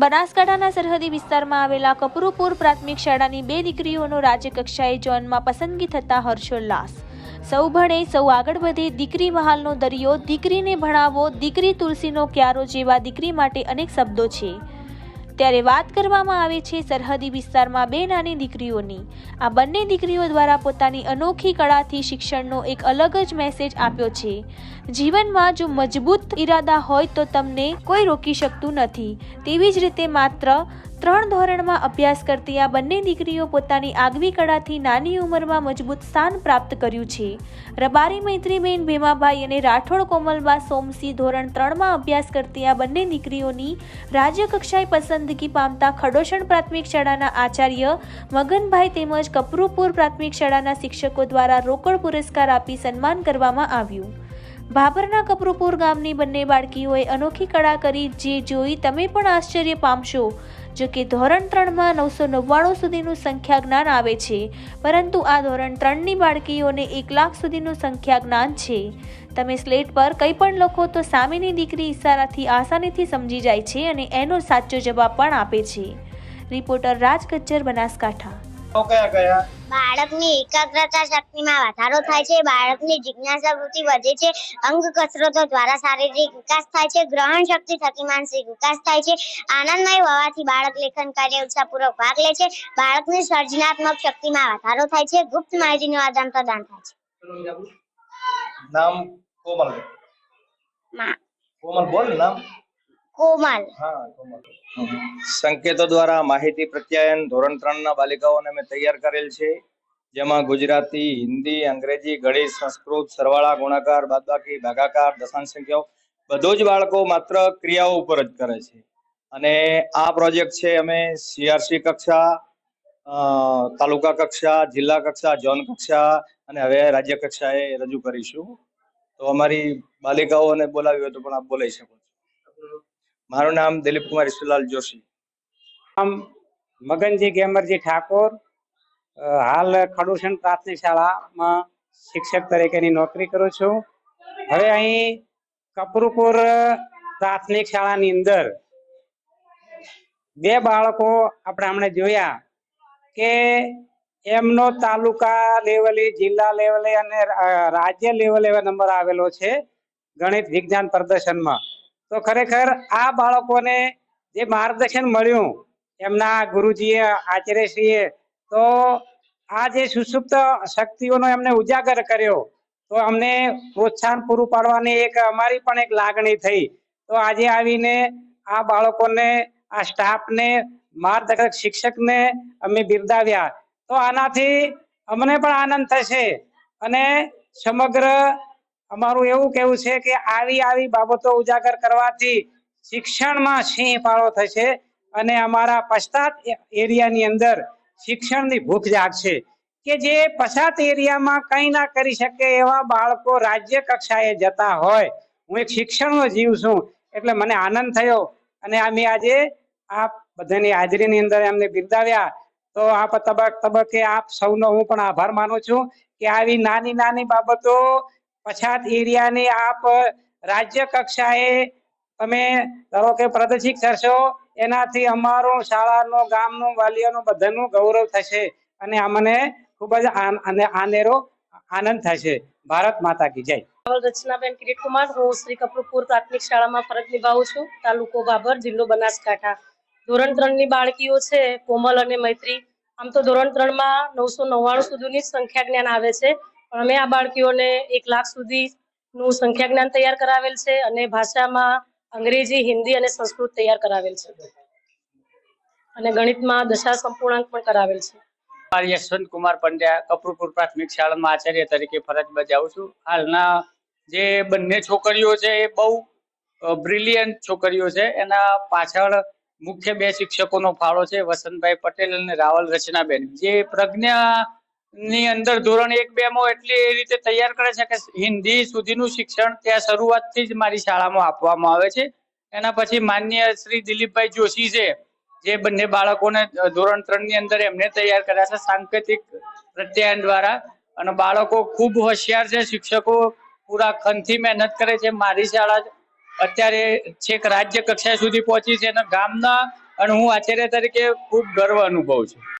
બનાસકાંઠાના સરહદી વિસ્તારમાં આવેલા કપરુપુર પ્રાથમિક શાળાની 2 દીકરીઓનો રાજ્યકક્ષાએ ઝોનમાં પસંદગી થતા હર્ષોલ્લાસ। સૌ ભણે સૌ આગળ વધે, દીકરી મહાલનો દરિયો, દીકરીને ભણાવો, દીકરી તુલસીનો ક્યારો જેવા દીકરી માટે અનેક શબ્દો છે। ત્યારે વાત કરવામાં આવે છે સરહદી વિસ્તારમાં 2 નાની દીકરીઓની। આ બંને દીકરીઓ દ્વારા પોતાની અનોખી કળાથી શિક્ષણનો એક અલગ જ મેસેજ આપ્યો છે। જીવનમાં જો મજબૂત ઈરાદા હોય તો તમને કોઈ રોકી શકતું નથી। તેવી જ રીતે માત્ર 3 ધોરણમાં અભ્યાસ કરતી આ બંને દીકરીઓ પોતાની આગવી કળાથી નાની ઉંમરમાં મજબૂત સ્થાન પ્રાપ્ત કર્યું છે। રબારી મૈત્રીબેન ભીમાભાઈ અને રાઠોડ કોમલબા સોમસી ધોરણ 3માં અભ્યાસ કરતી આ બંને દીકરીઓની રાજ્ય કક્ષાએ પસંદગી પામતા ખડોસણ પ્રાથમિક શાળાના આચાર્ય મગનભાઈ તેમજ કપરુપુર પ્રાથમિક શાળાના શિક્ષકો દ્વારા રોકડ પુરસ્કાર આપી સન્માન કરવામાં આવ્યું। ભાભરના કપરુપુર ગામની બંને બાળકીઓએ અનોખી કળા કરી જે જોઈ તમે પણ આશ્ચર્ય પામશો। જો કે ધોરણ 3માં 999 સુધીનું સંખ્યા જ્ઞાન આવે છે, પરંતુ આ ધોરણ 3ની બાળકીઓને 1 લાખ સુધીનું સંખ્યા જ્ઞાન છે। તમે સ્લેટ પર કંઈ પણ લખો તો સામેની દીકરી ઈશારાથી આસાનીથી સમજી જાય છે અને એનો સાચો જવાબ પણ આપે છે। રિપોર્ટર રાજ કચ્ચર, બનાસકાંઠા। બાળકની એકાગ્રતા શક્તિમાં વધારો થાય છે, બાળકની જિજ્ઞાસા વૃત્તિ વધે છે, અંગ કસરતો દ્વારા શારીરિક વિકાસ થાય છે, ગ્રહણ શક્તિ થકી માનસિક વિકાસ થાય છે। આનંદમય હોવાથી બાળક લેખન કાર્ય ઉત્સાહપૂર્વક ભાગ લે છે, બાળકની સર્જનાત્મક શક્તિમાં વધારો થાય છે, ગુપ્ત માહિતીનું આદાન પ્રદાન થાય છે। નામ કોમલ। કોમલ બોલ નામ। કોમલ। હા કોમલ। સંકેતો દ્વારા માહિતી પ્રત્યાયન ધોરણ 3ના બાલિકાઓને મેં તૈયાર કરેલ છે, જેમાં ગુજરાતી, હિન્દી, અંગ્રેજી, ગણિત, સંસ્કૃત, સરવાળા, ગુણાકાર, બાદબાકી, ભાગાકાર, દશાંશ સંખ્યાઓ બધું જ બાળકો માત્ર ક્રિયાઓ ઉપર જ કરે છે। અને આ પ્રોજેક્ટ છે અમે CRC કક્ષા, તાલુકા કક્ષા, જિલ્લા કક્ષા, ઝોન કક્ષા અને હવે રાજ્ય કક્ષાએ રજૂ કરીશું। તો અમારી બાલિકાઓને બોલાવી હોય તો પણ આપ બોલાવી શકો છો। મારું નામ દિલીપ કુમાર ઈશ્વરલાલ જોશી। નામ મગનજી ગેમરજી ઠાકોર। હાલ ખડોસણ પ્રાથમિક શાળામાં શિક્ષક તરીકેની નોકરી કરું છું। હવે અહીં કપરુપુર પ્રાથમિક શાળાની અંદર 2 બાળકો આપણે હમણાં જોયા કે એમનો તાલુકા લેવલે, જિલ્લા લેવલે અને રાજ્ય લેવલે નંબર આવેલો છે ગણિત વિજ્ઞાન પ્રદર્શનમાં। તો ખરેખર આ બાળકોને જે માર્ગદર્શન મળ્યું એમના ગુરુજીએ, આચાર્યશ્રીએ, તો આ જે સુષુપ્ત શક્તિઓનો એમને ઉજાગર કર્યો તો અમને પ્રોત્સાહન પૂરું પાડવાની એક અમારી પણ એક લાગણી થઈ। તો આજે આવીને આ બાળકોને, આ સ્ટાફને, માર્ગદર્શક શિક્ષકને અમે બિરદાવ્યા। તો આનાથી અમને પણ આનંદ થશે અને સમગ્ર અમારું એવું કહેવું છે કે આવી બાબતો ઉજાગર કરવાથી શિક્ષણમાં સિંહ ફાળો થશે અને અમારા પછાત એરિયાની અંદર શિક્ષણની ભૂખ જાગશે કે જે પછાત એરિયામાં કંઈ ના કરી શકે એવા બાળકો રાજ્ય કક્ષાએ જતા હોય। હું એક શિક્ષણનો જીવ છું એટલે મને આનંદ થયો અને અમે આજે આ બધાની હાજરીની અંદર એમને બિરદાવ્યા। તો આ તબક્કે આપ સૌનો હું પણ આભાર માનું છું કે આવી નાની બાબતો પછાત એરિયાની આપ રાજ્ય કક્ષાએ તમે ધારો કે પ્રદર્શિત કરશો, એનાથી અમારું શાળાનો, ગામનું, વાલીઓનું બધાનું ગૌરવ થશે અને અમને ખૂબ જ આનેરો આનંદ થશે। ભારત માતા કી જય। રચનાબેન કિરીટ કુમાર, હું શ્રી કપરુપુર પ્રાથમિક શાળામાં ફરજ નિભાવું છું, તાલુકો ભાભર, જિલ્લો બનાસકાંઠા। ધોરણ 3ની બાળકીઓ છે કોમલ અને મૈત્રી। આમ તો ધોરણ 3માં 999 સુધીની સંખ્યા જ્ઞાન આવે છે, પણ અમે આ બાળકીઓને 1 લાખ સુધીનું સંખ્યા જ્ઞાન તૈયાર કરાવેલ છે અને ભાષામાં અંગ્રેજી, હિન્દી અને સંસ્કૃત તૈયાર કરાવેલ છે અને ગણિતમાં દશાંશ અપૂર્ણાંક પણ કરાવેલ છે। યશવંત કુમાર પંડ્યા, કપરુપુર પ્રાથમિક શાળામાં આચાર્ય તરીકે ફરજ બજાવું છું। હાલના જે બંને છોકરીઓ છે એ બહુ બ્રિલિયન્ટ છોકરીઓ છે। એના પાછળ મુખ્ય 2 શિક્ષકોનો ફાળો છે, વસંતભાઈ પટેલ અને રાવલ રચનાબેન, જે પ્રજ્ઞાની અંદર ધોરણ 1-2માં એટલી રીતે તૈયાર કરે છે કે હિન્દી સુધીનું શિક્ષણ ત્યાં શરૂઆતથી જ મારી શાળામાં આપવામાં આવે છે। એના પછી માન્ય શ્રી દિલીપભાઈ જોશી છે, જે બંને બાળકોને ધોરણ 3ની અંદર એમને તૈયાર કર્યા છે સાંકેતિક પ્રત્યાયન દ્વારા અને બાળકો ખૂબ હોશિયાર છે। શિક્ષકો પૂરા ખનથી મહેનત કરે છે। મારી શાળા અત્યારે છેક રાજ્ય કક્ષા સુધી પહોંચી છે અને ગામના અને હું આચાર્ય તરીકે ખૂબ ગર્વ અનુભવું છું.